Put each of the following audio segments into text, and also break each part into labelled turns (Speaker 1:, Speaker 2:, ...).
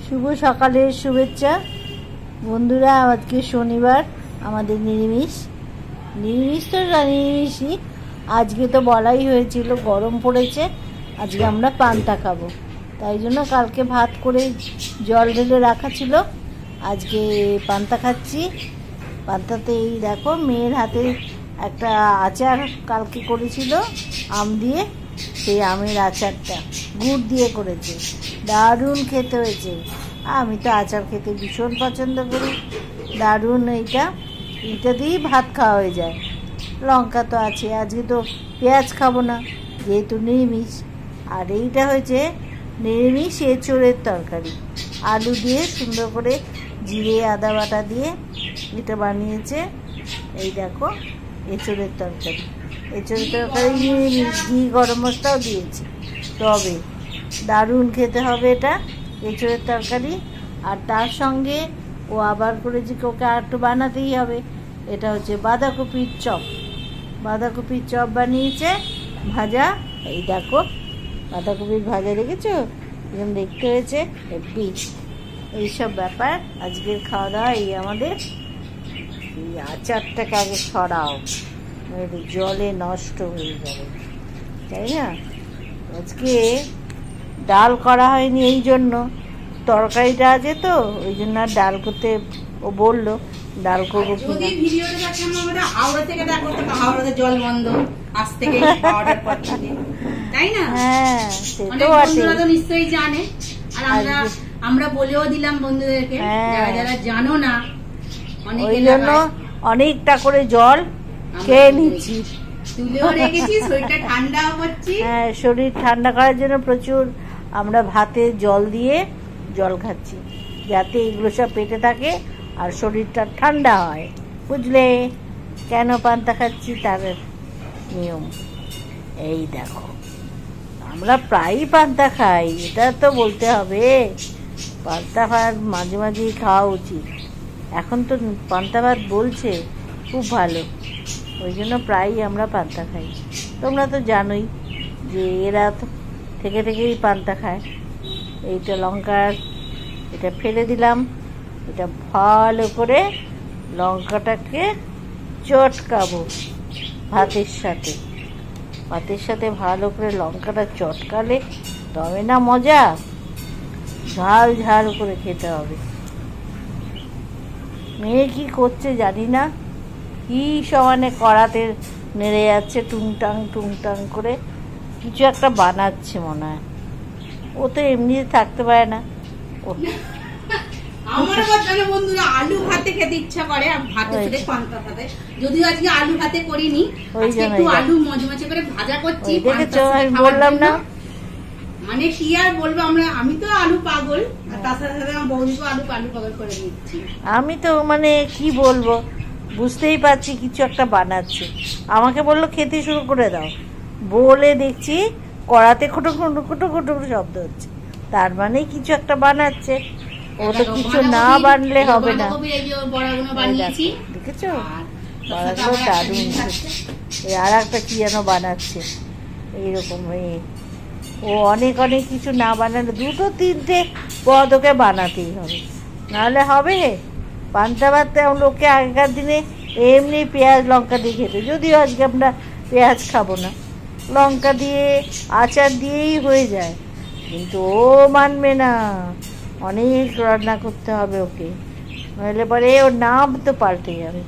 Speaker 1: শুভ সকালের শুভেচ্ছা বন্ধুরা। আজকে শনিবার, আমাদের নিরামিষ তো নিরামিষই। আজকে তো বলাই হয়েছিল গরম পড়েছে, আজকে আমরা পান্তা খাবো, তাই জন্য কালকে ভাত করে জল ঢেলে রাখা ছিল, আজকে পান্তা খাচ্ছি। পান্তাতে এই দেখো মেয়ের হাতে একটা আচার কালকে করেছিল আম দিয়ে, সেই আমের আচারটা গুড় দিয়ে করেছে, দারুণ খেতে হয়েছে। আমি তো আচার খেতে ভীষণ পছন্দ করি, দারুণ। এইটা দিয়েই ভাত খাওয়া হয়ে যায়। লঙ্কা তো আছে, আজকে তো পেঁয়াজ খাবো না যেহেতু নিরামিষ। আর এইটা হয়েছে নিরামিষ এঁচোড়ের তরকারি, আলু দিয়ে সুন্দর করে জিরে আদা বাটা দিয়ে এটা বানিয়েছে। এই দেখো এঁচোড়ের তরকারি, নিরামিষ, ঘি গরম মশলাও দিয়েছে, তবে দারুণ খেতে হবে এটা এঁচোড়ের তরকারি। আর তার সঙ্গে ও আবার করেছে, ওকে আর একটু বানাতেই হবে, এটা হচ্ছে বাঁধাকপির চপ বানিয়েছে ভাজা। এই দেখো বাঁধাকপির ভাজা দেখেছো, এরকম দেখতে হয়েছে হেব্বি। এইসব ব্যাপার আজকের খাওয়া দাওয়া। এই আমাদের এই আচারটাকে আগে সরাও, জলে নষ্ট হয়ে যাবে, তাই না? আজকে ডাল করা হয়নি, এই জন্য তরকারিটা আছে তো, ওই জন্য আর ডাল করতে ও বললো ডাল করবো কিনা।
Speaker 2: জল বন্ধ আজ থেকে, তাই না?
Speaker 1: হ্যাঁ,
Speaker 2: নিশ্চয়ই জানে। আর আমরা বলেও দিলাম বন্ধুদেরকে, যারা জানো না,
Speaker 1: ওই জন্য অনেকটা করে জল খেয়ে নিচ্ছি,
Speaker 2: তুলেও রেখেছি, শরীরটা ঠান্ডা হচ্ছে।
Speaker 1: হ্যাঁ, শরীর ঠান্ডা করার জন্য প্রচুর আমরা ভাতে জল খাচ্ছি, যাতে এগুলো সব পেটে থাকে আর শরীরটা ঠান্ডা হয়, বুঝলে? কেন পান্তা খাচ্ছি তার নিয়ম। এই দেখো আমরা প্রায়ই পান্তা খাই, এটা তো বলতে হবে। পান্তা ভাত মাঝে মাঝেই খাওয়া উচিত। এখন তো পান্তা ভাত বলছে খুব ভালো, ওই জন্য প্রায়ই আমরা পান্তা খাই। তোমরা তো জানোই যে এরা থেকেই পান্তা খায়। এইটা লঙ্কার এটা ফেলে দিলাম, এটা ভালো করে লঙ্কাটাকে চটকাবো ভাতের সাথে ভালো করে লঙ্কাটা চটকালে তবে না মজা, ঝাল করে খেতে হবে। মেয়ে কি করছে জানি না, কি সমানে কড়াতে নেড়ে যাচ্ছে টুংটাং করে, কিছু একটা বানাচ্ছে মনে হয়। ও তো এমনি থাকতে পারে না।
Speaker 2: আমার বন্ধুরা আলু ভাতে খেতে ইচ্ছা করে, ভাতের সাথে পান্তা ভাতে। যদিও আজকে আলু ভাতে করিনি, একটু আলু মজমচে করে ভাজা করছি।
Speaker 1: বললাম না,
Speaker 2: মানে কি আর বলবো, আমি তো আলু পাগল, আর তার সাথে সাথে আমার বৌদিকে আলু পাগল করে দিচ্ছি।
Speaker 1: আমি তো মানে কি বলবো, বুঝতেই পারছি কিছু একটা বানাচ্ছে। আমাকে বললো খেতে শুরু করে দাও, বলে দেখছি কড়াতে খুটো শব্দ হচ্ছে, তার মানে কিছু একটা বানাচ্ছে। ও তো কিছু না বানলে হবে না। দেখেছো বড়াগুলো দারুণ, আর একটা কি যেন বানাচ্ছে এইরকম। ও অনেক কিছু না বানালে 2-3টে পদ ওকে বানাতেই হবে, নাহলে হবে? পান্তা ভাত লোকে আগেকার দিনে এমনি পেঁয়াজ লঙ্কা দিয়ে খেতে, যদিও আজকে আমরা পেঁয়াজ খাবো না, লঙ্কা দিয়ে আচার দিয়েই হয়ে যায়, কিন্তু ও মানবে না, অনেক রান্না করতে হবে ওকে, নইলে পরে ওর নাম তো পাল্টে যাবে।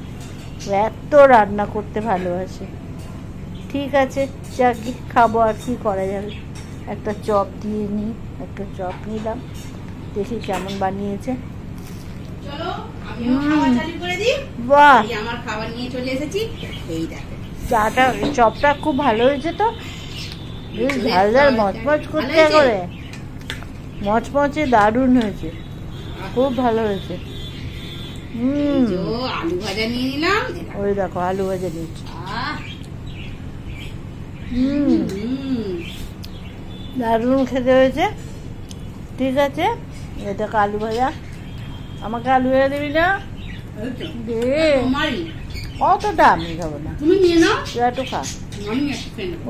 Speaker 1: এত রান্না করতে ভালোবাসে। ঠিক আছে, যা কি খাবো, আর কি করা যাবে। একটা চপ দিয়ে নিই, একটা চপ নিলাম, দেখি কেমন বানিয়েছে। বাহ, চাটা চপটা খুব ভালো হয়েছে তো, ঝাল মচমচ করতে করে, মচমচে দারুণ হয়েছে, খুব ভালো হয়েছে।
Speaker 2: আলু ভাজা নিয়ে নিলাম,
Speaker 1: ওই দেখো আলু ভাজা নিয়েছি। দারুণ খেতে হয়েছে। ঠিক আছে, এটা আলু ভাজা, আমাকে আলু ভাজা দিবি না? অতটা আমি খাবো না, একটু খা।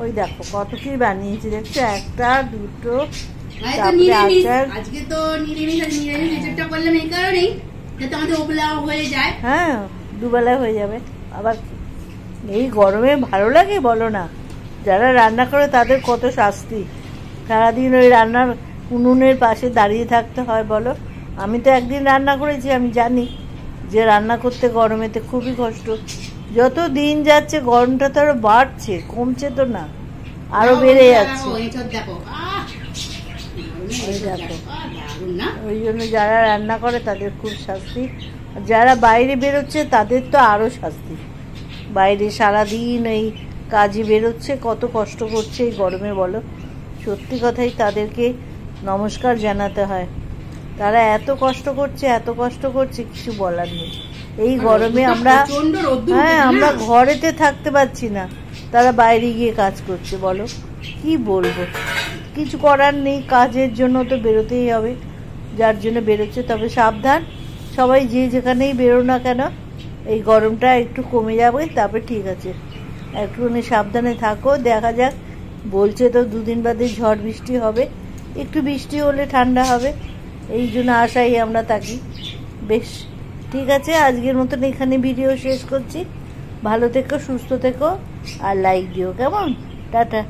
Speaker 1: ওই দেখো কত কি বানিয়েছি দেখছো, 1, 2, তারপরে আচার।
Speaker 2: আজকে তো নিরামিষ এঁচড়টা করলাম এই কারণেই যাতে আমাদের ওবেলা হয়ে যায়।
Speaker 1: হ্যাঁ, দুবেলা হয়ে যাবে। আবার এই গরমে ভালো লাগে বলো না? যারা রান্না করে তাদের কত শাস্তি, সারাদিন ওই রান্নার উনুনের পাশে দাঁড়িয়ে থাকতে হয় বলো। আমি তো একদিন রান্না করেছি, আমি জানি যে রান্না করতে গরমেতে খুবই কষ্ট। যত দিন যাচ্ছে গরমটা তো আরো বাড়ছে, কমছে তো না, আরো বেড়ে যাচ্ছে। ওই জন্য যারা রান্না করে তাদের খুব শাস্তি, আর যারা বাইরে বেরোচ্ছে তাদের তো আরো শাস্তি। বাইরে সারাদিন এই কাজে বেরোচ্ছে, কত কষ্ট করছে এই গরমে বলো। সত্যি কথাই তাদেরকে নমস্কার জানাতে হয়। তারা এত কষ্ট করছে কিছু বলার নেই। এই গরমে আমরা আমরা ঘরেতে থাকতে পারছি না, তারা বাইরে গিয়ে কাজ করছে বলো, কি বলবো। কিছু করার নেই, কাজের জন্য তো বেরোতেই হবে, যার জন্য বেরোচ্ছে। তবে সাবধান, সবাই যে যেখানেই বেরো না কেন, এই গরমটা একটু কমে যাবে, তারপরে ঠিক আছে। একটুখানি সাবধানে থাকো। দেখা যাক, বলছে তো 2 দিন বাদে ঝড় বৃষ্টি হবে, একটু বৃষ্টি হলে ঠান্ডা হবে, এই জন্য আশাই আমরা থাকি। বেশ, ঠিক আছে, আজকের মতন এখানে ভিডিও শেষ করছি। ভালো থেকো, সুস্থ থেকো, আর লাইক দিও, কেমন? টাটা।